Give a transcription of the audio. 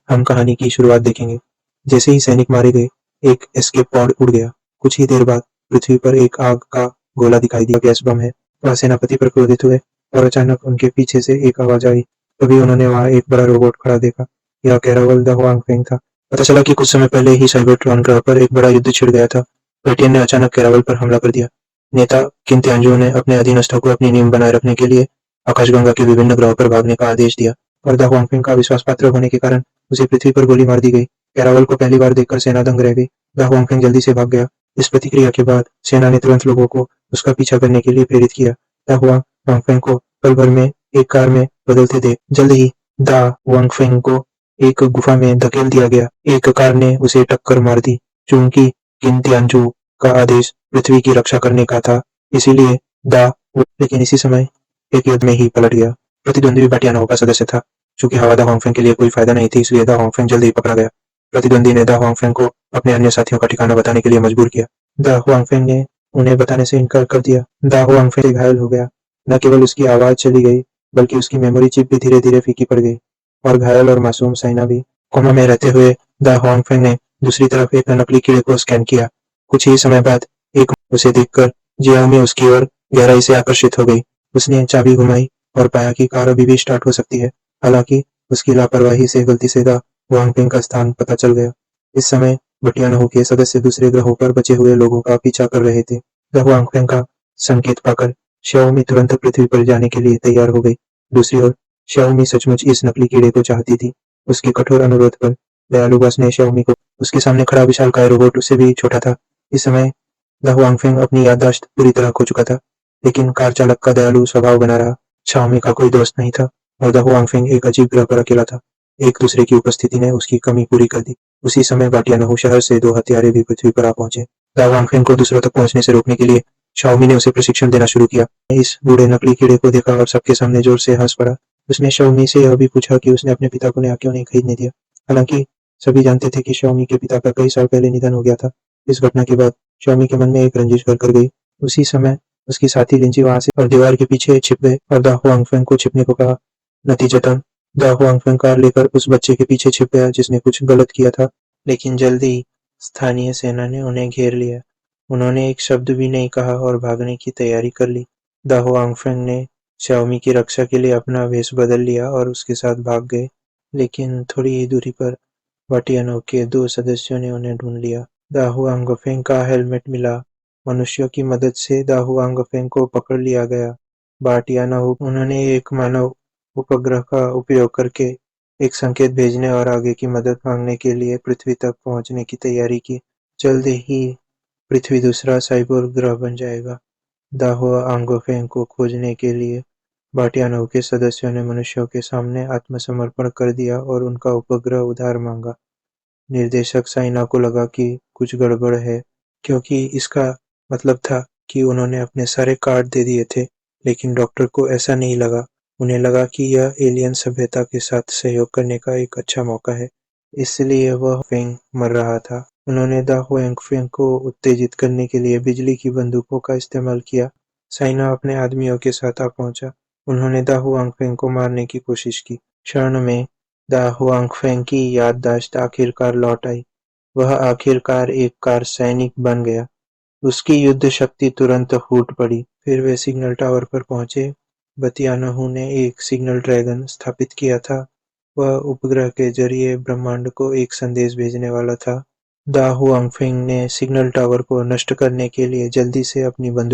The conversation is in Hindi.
हम कहानी की शुरुआत देखेंगे। जैसे ही सैनिक मारे गए, एक एस्केप पॉड उड़ गया। कुछ ही देर बाद पृथ्वी पर एक आग का गोला दिखाई दिया, गैस बम है। वह सेनापति पर क्रोधित हुए और अचानक उनके पीछे से एक आवाज आई। तभी उन्होंने वहां एक बड़ा रोबोट खड़ा देखा। यह कैरावल द हुआंगफेंग था। पता चला कि कुछ समय पहले ही साइबरट्रॉन ग्रह पर एक बड़ा युद्ध छिड़ गया था। पेटियन ने अचानक कैरावल पर हमला कर दिया। नेता किन त्यांजू ने अपने अधीनस्थों को अपनी नींव बनाए रखने के लिए आकाशगंगा के विभिन्न ग्रहों पर भागने का आदेश दिया, और द हुआंगफेंग का विश्वास पात्र होने के कारण उसे पृथ्वी पर गोली मार दी गई। कैरावल को पहली बार देखकर सेना दंग रह गई। द हुआंगफेंग जल्दी से भाग गया। इस प्रतिक्रिया के बाद सेना ने तुरंत लोगों को उसका पीछा करने के लिए प्रेरित किया। द हुआंगफेंग को पल भर में एक कार में बदलते देख जल्द ही द हुआंगफेंग को एक गुफा में धकेल दिया गया। एक कार ने उसे टक्कर मार दी। चूंकि किन तियांजू का आदेश पृथ्वी की रक्षा करने का था, इसीलिए लेकिन इसी समय एक युद्ध में ही पलट गया। प्रतिद्वंदी भी बाटियानाओ का सदस्य था। चूंकि हवा द हुआंगफेंग के लिए कोई फायदा नहीं थी, इसलिए द हुआंगफेंग जल्द ही पकड़ा गया। प्रतिद्वंदी ने द हुआंगफेंग को अपने अन्य साथियों का ठिकाना बताने के लिए मजबूर किया। द हुआंगफेंग ने उन्हें बताने से इनकार कर दिया। द हुआंगफेंग घायल हो गया। न केवल उसकी आवाज चली गई, बल्कि उसकी मेमोरी चिप भी धीरे धीरे फीकी पड़ गई। और घायल और मासूम साइना भी। कोमा में रहते हुए द हुआंगफेंग ने दूसरी तरफ एक नकली कीड़े को स्कैन किया। कुछ ही समय बाद एक उसे देखकर जियाओमी उसकी ओर गहराई से आकर्षित हो गई। उसने चाबी घुमाई और पाया कि कार अभी भी स्टार्ट हो सकती है। हालांकि उसकी लापरवाही से गलती से द हुआंगफेंग का स्थान पता चल गया। इस समय बटियानाओ के सदस्य दूसरे ग्रहों पर बचे हुए लोगों का पीछा कर रहे थे। द हुआंगफेंग का संकेत पाकर शाओमी तुरंत पृथ्वी पर जाने के लिए तैयार हो गई। दूसरी ओर शाओमी सचमुच इस नकली कीड़े को चाहती थी। उसके कठोर अनुरोध पर दयालु बॉस ने शाओमी को उसके सामने खड़ा विशालकाय रोबोट उससे भी छोटा था। इस समय द हुआंगफेंग अपनी याददाश्त पूरी तरह खो चुका था, लेकिन कार चालक का दयालु स्वभाव बना रहा। शाओमी का कोई दोस्त नहीं था और द हुआंगफेंग एक अजीब ग्रह पर अकेला था। एक दूसरे की उपस्थिति ने उसकी कमी पूरी कर दी। उसी समय बाटियानाओ शहर से दो हत्यारे भी पृथ्वी पर आ पहुंचे। द हुआंगफेंग को दूसरों तक पहुंचने से रोकने के लिए शाओमी ने उसे प्रशिक्षण देना शुरू किया। इस बूढ़े नकली कीड़े को देखा और सबके सामने जोर से हंस पड़ा। उसने शाओमी से यह भी पूछा कि उसने अपने पिता को नया क्यों नहीं खरीदने दिया। हालांकि सभी जानते थे कि शाओमी के पिता का कई साल पहले निधन हो गया था। इस घटना के बाद शाओमी के मन में एक रंजिश घर कर गई। उसी समय उसकी साथी लिंजी वहां से और दीवार के पीछे छिप गए और द हुआंगफेंग को छिपने को कहा। नतीजतन द हुआंगफेंग कार लेकर उस बच्चे के पीछे छिप गया जिसने कुछ गलत किया था। लेकिन जल्द ही स्थानीय सेना ने उन्हें घेर लिया। उन्होंने एक शब्द भी नहीं कहा और भागने की तैयारी कर ली। द हुआंगफेंग ने शाओमी की रक्षा के लिए अपना वेश बदल लिया और उसके साथ भाग गए। लेकिन थोड़ी ही दूरी पर बाटियानाओ के दो सदस्यों ने उन्हें ढूंढ लिया। द हुआंगफेंग का हेलमेट मिला। मनुष्यों की मदद से द हुआंगफेंग को पकड़ लिया गया। बाटियानाओ उन्होंने एक मानव उपग्रह का उपयोग करके एक संकेत भेजने और आगे की मदद मांगने के लिए पृथ्वी तक पहुंचने की तैयारी की। जल्द ही पृथ्वी दूसरा साइबोर्ग ग्रह बन जाएगा। द हुआंगफेंग को खोजने के लिए बाटियानाओ के सदस्यों ने मनुष्यों के सामने आत्मसमर्पण कर दिया और उनका उपग्रह उधार मांगा। निर्देशक साइना को लगा कि कुछ गड़बड़ है, क्योंकि इसका मतलब था कि उन्होंने अपने सारे कार्ड दे दिए थे। लेकिन डॉक्टर को ऐसा नहीं लगा। उन्हें लगा कि यह एलियन सभ्यता के साथ सहयोग करने का एक अच्छा मौका है, इसलिए वह फेंग मर रहा था। उन्होंने द हुआंगफेंग को उत्तेजित करने के लिए बिजली की बंदूकों का इस्तेमाल किया। साइना अपने आदमियों के साथ आ पहुंचा। उन्होंने द हुआंगफेंग को मारने की कोशिश की। क्षण में द हुआंगफेंग की याददाश्त आखिरकार लौट आई। वह आखिरकार एक कार सैनिक बन गया। उसकी युद्ध शक्ति तुरंत फूट पड़ी। फिर वे सिग्नल टावर पर पहुंचे। बाटियानाओ ने एक सिग्नल ड्रैगन स्थापित किया था। वह उपग्रह के जरिए ब्रह्मांड को एक संदेश भेजने वाला था। द हुआंगफेंग ने सिग्नल टावर को नष्ट करने के लिए जल्दी से अपनी बंदूक